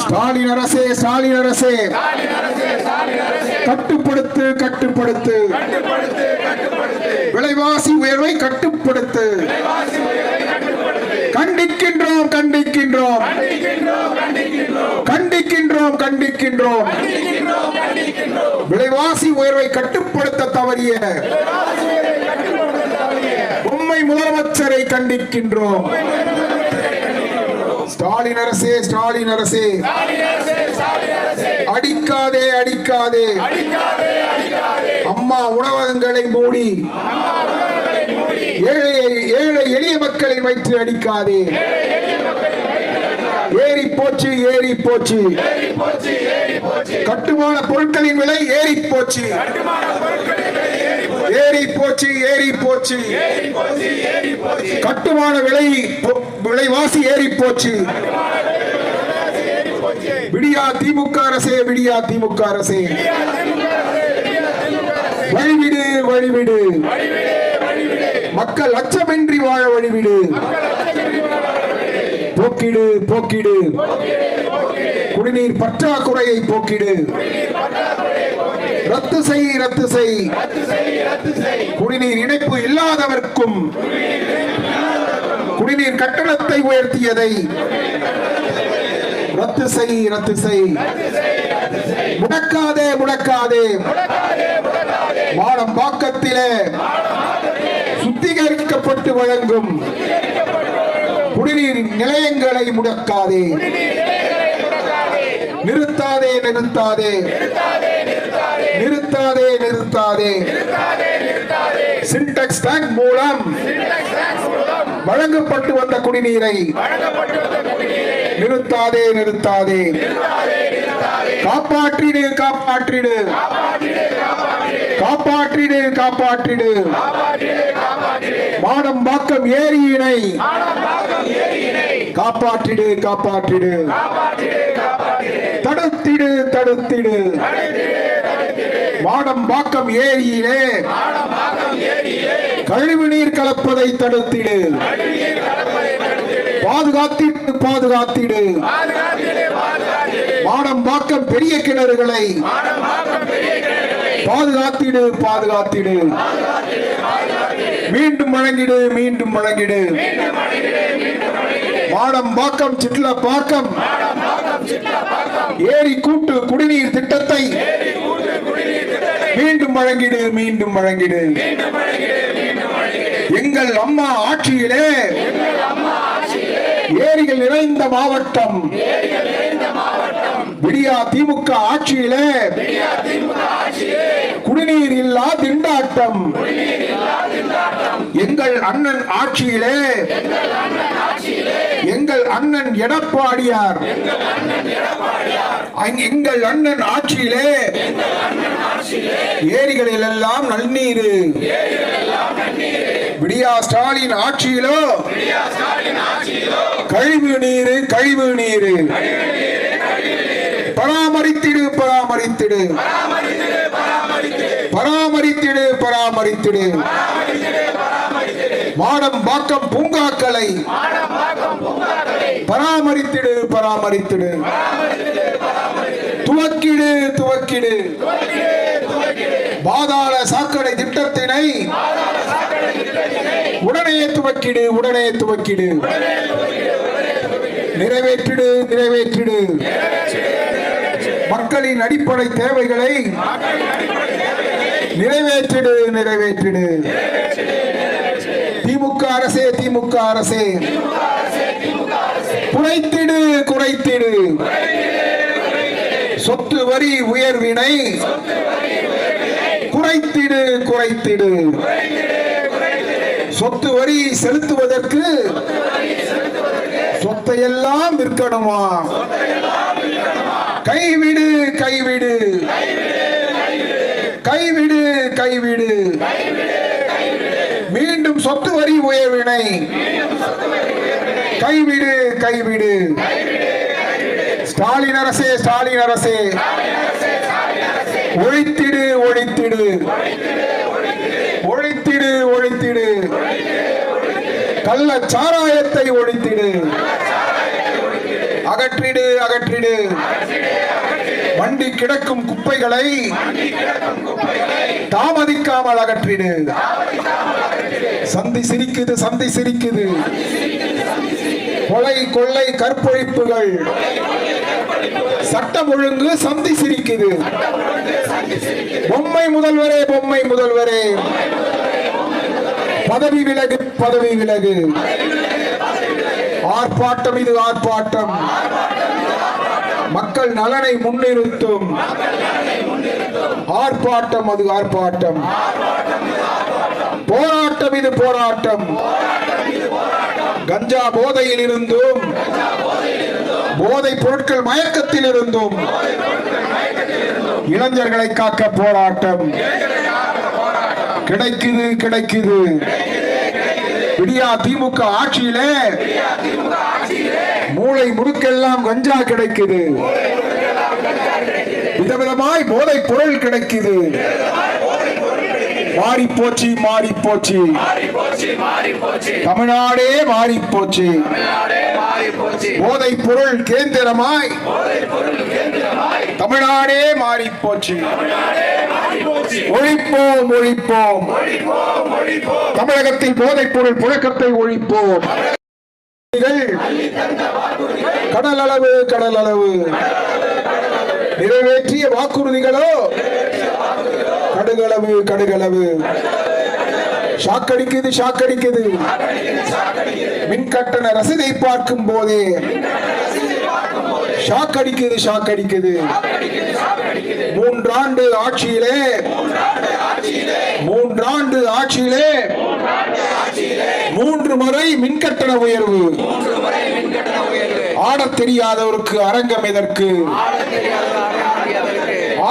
ஸ்டாலின் அரசே, ஸ்டாலின் அரசே, கட்டுப்படுத்து, கட்டுப்படுத்து, விலைவாசி உயர்வை கட்டுப்படுத்து. கண்டிக்கின்றோம், கண்டிக்கின்றோம், கண்டிக்கின்றோம், கண்டிக்கின்றோம். விலைவாசி உயர்வை கட்டுப்படுத்த தவறிய உண்மை முதலமைச்சரை கண்டிக்கின்றோம். ஸ்டாலின் அரசே, ஸ்டாலின் அரசே, அடிக்காதே, அடிக்காதே. அம்மா உணவகங்களை மூடி ஏழை எளிய மக்களை வைத்து அடிக்காதே. ஏறி போச்சு, ஏறி போச்சு. கட்டுமான பொருட்களின் விலை ஏறி போச்சு, ஏறி போச்சு, ஏறி போச்சு. கட்டுமான விலைவாசி ஏறி போச்சு. விடியா திமுக அரசே, விடியா திமுக அரசே, வழிவிடு, வழிவிடு. மக்கள் அச்சமின்றி வாழ வழிவிடு. போக்கிடு, போக்கிடு. குடிநீர் பற்றாக்குறையை போக்கிடு. ரத்து செய், ரத்து செய். குடிநீர் இணைப்பு இல்லாதவர்க்கும் குடிநீர் கட்டணத்தை உயர்த்தியதை ரத்து செய், ரத்து செய். முடக்காதே, முடக்காதே. மாடம்பாக்கத்திலே சுத்திகரிக்கப்பட்டு வழங்கும் குடிநீர் நிலையங்களை முடக்காதே. நிறுத்தாதே, நிறுத்தாதே, நிறுத்தாதே, நிறுத்தாதே. சின்டெக்ஸ் டேங்க் மூலம் வழங்கப்பட்டு வந்த குடிநீரை நிறுத்தாதே, நிறுத்தாதே. காப்பாற்றிடு, காப்பாற்றிடு, காப்பாற்றிடு, காப்பாற்றிடு. மாடம்பாக்கம் ஏரியினை காப்பாற்றிடு, காப்பாற்றிடு. தடுத்திடு, தடுத்திடு. மாடம்பாக்கம் ஏரியிலே கழிவு நீர் கலப்பதை தடுத்திடு. பாதுகாத்திடு, பாதுகாத்திடு. மாடம்பாக்கம் பெரிய கிணறுகளை பாதுகாத்திடு, பாதுகாத்திடு. மீண்டும் வழங்கிடு, மீண்டும் வழங்கிடு. மாடம்பாக்கம் சிட்லப்பாக்கம் ஏரி கூட்டு குடிநீர் திட்டத்தை மீண்டும் வழங்கிடு, மீண்டும் வழங்கிடு. எங்கள் அம்மா ஆட்சியிலே ஏரிகள் நிறைந்த மாவட்டம். விடியா திமுக ஆட்சியிலே குடிநீர் இல்லா திண்டாட்டம். எங்கள் அண்ணன் ஆட்சியிலே எங்கள் அண்ணன் எடப்பாடியார் எங்கள் அண்ணன் ஆட்சியிலே ஏரிகளில் எல்லாம் நன்னீர். விடியா ஸ்டாலின் ஆட்சியிலோ கழிவு நீர், கழிவு நீர். பராமரித்திடு, பராமரித்திடு, பராமரித்திடு, பராமரித்திடு. மாடம்பாக்கம் பூங்காக்களை பராமரித்திடு, பராமரித்திடு. துவக்கிடு, துவக்கிடு. பாதாள சாக்கடை திட்டத்தினை உடனே துவக்கிடு, உடனே துவக்கிடு. நிறைவேற்றிடு, நிறைவேற்றிடு. மக்களின் அடிப்படை தேவைகளை நிறைவேற்றிடு, நிறைவேற்றிடு. திமுக அரசே, திமுக அரசே, குறைத்திடு, குறைத்திடு. சொத்து வரி உயர்வினை குறைத்திடு, குறைத்திடு. சொத்து வரி செலுத்துவதற்கு சொத்தையெல்லாம் விற்கணுமா? கைவிடு, கைவிடு, கைவிடு, கைவிடு. மீண்டும் சொத்து வரி உயர்வினை கைவிடு, கைவிடு. ஸ்டாலின் அரசே, ஸ்டாலின் அரசே, ஒழித்திடு, ஒழித்திடு, ஒழித்திடு, ஒழித்திடு. கள்ள சாராயத்தை ஒழித்திடு. அகற்றிடு அகற்றிடு வண்டி கிடக்கும் குப்பைகளை தாமதிக்காமல் அகற்றிடு. சந்தி சிரிக்குது சந்தி சிரிக்குது. கொலை கொள்ளை கற்பழிப்புகள் சட்டம் ஒழுங்கு சந்தி சிரிக்குது. பொம்மை முதல்வரே பொம்மை முதல்வரே பதவி விலகு பதவி விலகு. ஆர்ப்பாட்டம் இது ஆர்ப்பாட்டம். மக்கள் நலனை முன்னிறுத்தும் ஆர்ப்பாட்டம் அது ஆர்ப்பாட்டம். போராட்டம் இது போராட்டம். கஞ்சா போதையில் இருந்தும் போதை பொருட்கள் மயக்கத்தில் இருந்தும் இளைஞர்களை காக்க போராட்டம். கிடைக்குது கிடைக்குது. விடியா திமுக ஆட்சியிலே மூளை முடுக்கெல்லாம் கஞ்சா கிடைக்குது. விதவிதமாய் போதை பொருள் கிடைக்குது. மாறி போச்சு மாறி போச்சு. தமிழ்நாடே மாறி போச்சு. போதை பொருள் கேந்திரமாய் தமிழ்நாடே மாறி போச்சு. ஒழிப்போம் ஒழிப்போம். தமிழகத்தில் போதைப் பொருள் புழக்கத்தை ஒழிப்போம். கடல் அளவு கடல் அளவு. நிறைவேற்றிய வாக்குறுதிகளோ கடுகளவு கடுகளவு. ஷாக்கடிக்குது ஷாக்கடிக்குது. மின் கட்டண ரசீதை பார்க்கும் போதே ஷாக்கடிக்குது ஷாக்கடிக்குது. 3 ஆண்டு ஆட்சியிலே 3 முறை மின்கட்டண உயர்வு. ஆடத் தெரியாதவருக்கு அரங்கம் எதற்கு?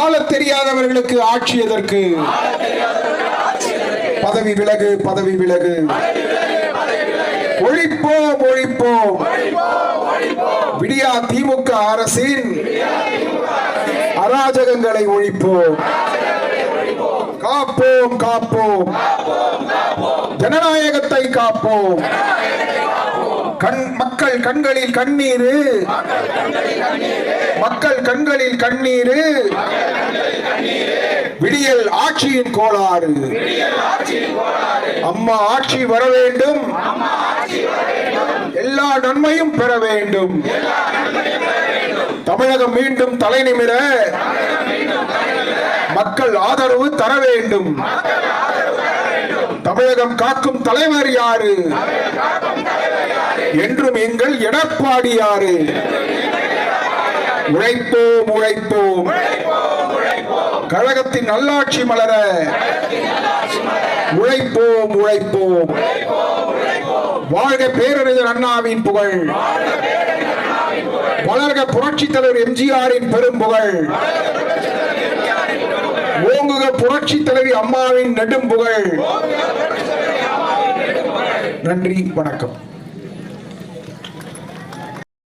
ஆளத் தெரியாதவர்களுக்கு ஆட்சி எதற்கு? பதவி விலகு பதவி விலகு. ஒழிப்போம் ஒழிப்போம். விடியா திமுக அரசின் அராஜகங்களை ஒழிப்போம். காப்போம் காப்போம். ஜனநாயகத்தை காப்போம். மக்கள் கண்களில் கண்ணீரு. மக்கள் கண்களில் கண்ணீரு. விடியல் ஆட்சியின் கோளாறு. அம்மா ஆட்சி வர வேண்டும். எல்லா நன்மையும் பெற வேண்டும். தமிழகம் மீண்டும் தலை நிமிர மக்கள் ஆதரவு தர வேண்டும். தமிழகம் காக்கும் தலைவர் யாரு? என்றும் எங்கள் எடப்பாடியாரு. உழைப்போம் உழைப்போம். கழகத்தின் நல்லாட்சி மலர உழைப்போம் உழைப்போம். வாழ்க பேரறிஞர் அண்ணாவின் புகழ். வளர்க புரட்சித் தலைவர் எம்ஜிஆரின் பெரும் புகழ். ஓங்குக புரட்சித் தலைவி அம்மாவின் நெடும் புகழ். நன்றி வணக்கம்.